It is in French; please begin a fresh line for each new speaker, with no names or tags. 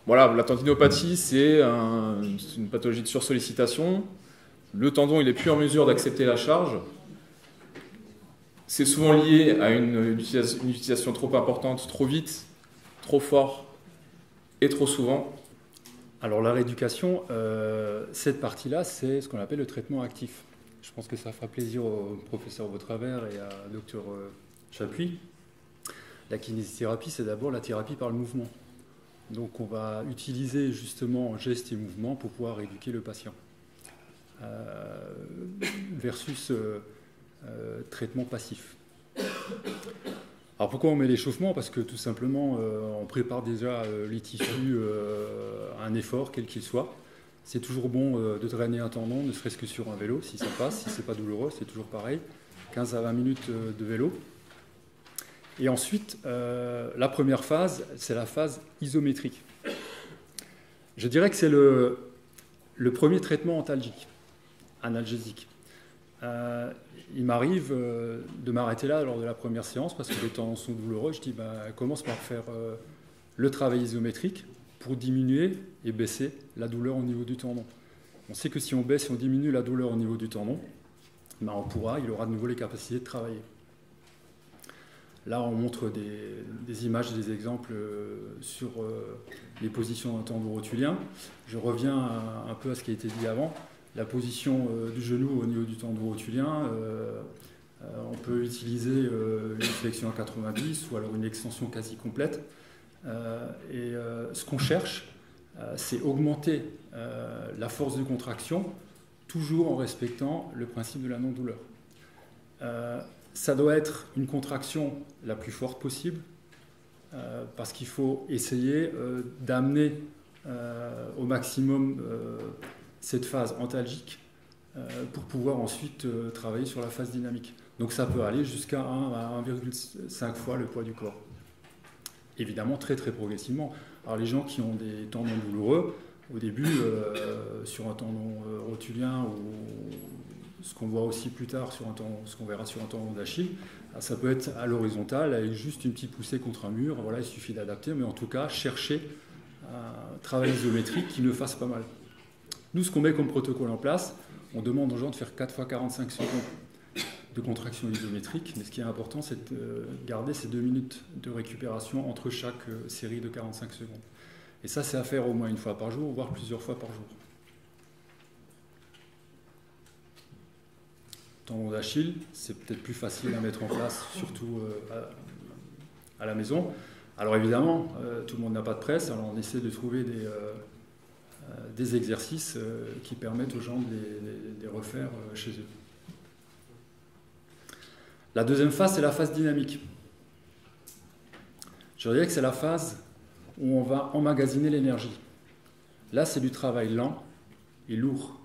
Voilà, la tendinopathie, c'est une pathologie de sursollicitation. Le tendon, il n'est plus en mesure d'accepter la charge. C'est souvent lié à une utilisation trop importante, trop vite, trop fort et trop souvent.
Alors la rééducation, cette partie-là, c'est ce qu'on appelle le traitement actif. Je pense que ça fera plaisir au professeur Vautravers et à Dr Chapuis. La kinésithérapie, c'est d'abord la thérapie par le mouvement. Donc on va utiliser justement gestes et mouvements pour pouvoir éduquer le patient. Versus traitement passif. Alors pourquoi on met l'échauffement? Parce que tout simplement on prépare déjà les tissus à un effort quel qu'il soit. C'est toujours bon de drainer un tendon, ne serait-ce que sur un vélo, si ça passe, si c'est pas douloureux, c'est toujours pareil. 15 à 20 minutes de vélo. Et ensuite, la première phase, c'est la phase isométrique. Je dirais que c'est le premier traitement analgésique. Il m'arrive de m'arrêter là lors de la première séance parce que les tendons sont douloureux. Je dis, commence par faire le travail isométrique pour diminuer et baisser la douleur au niveau du tendon. On sait que si on baisse et on diminue la douleur au niveau du tendon, il aura de nouveau les capacités de travailler. Là, on montre des images, des exemples sur les positions d'un tendon rotulien. Je reviens un peu à ce qui a été dit avant. La position du genou au niveau du tendon rotulien, on peut utiliser une flexion à 90 ou alors une extension quasi complète. Ce qu'on cherche, c'est augmenter la force de contraction, toujours en respectant le principe de la non-douleur. Ça doit être une contraction la plus forte possible, parce qu'il faut essayer d'amener au maximum cette phase antalgique pour pouvoir ensuite travailler sur la phase dynamique. Donc ça peut aller jusqu'à 1 à 1,5 fois le poids du corps. Évidemment, très très progressivement. Alors les gens qui ont des tendons douloureux, au début, sur un tendon rotulien ou ce qu'on voit aussi plus tard, ce qu'on verra sur un tendon d'Achille, ça peut être à l'horizontale avec juste une petite poussée contre un mur. Voilà, il suffit d'adapter, mais en tout cas, chercher un travail isométrique qui ne fasse pas mal. Nous, ce qu'on met comme protocole en place, on demande aux gens de faire 4 fois 45 secondes de contraction isométrique, mais ce qui est important, c'est de garder ces 2 minutes de récupération entre chaque série de 45 secondes. Et ça, c'est à faire au moins une fois par jour, voire plusieurs fois par jour. Tendon d'Achille, c'est peut-être plus facile à mettre en place, surtout à la maison. Alors évidemment, tout le monde n'a pas de presse, alors on essaie de trouver des exercices qui permettent aux gens de les refaire chez eux. La deuxième phase, c'est la phase dynamique. Je dirais que c'est la phase où on va emmagasiner l'énergie. Là, c'est du travail lent et lourd.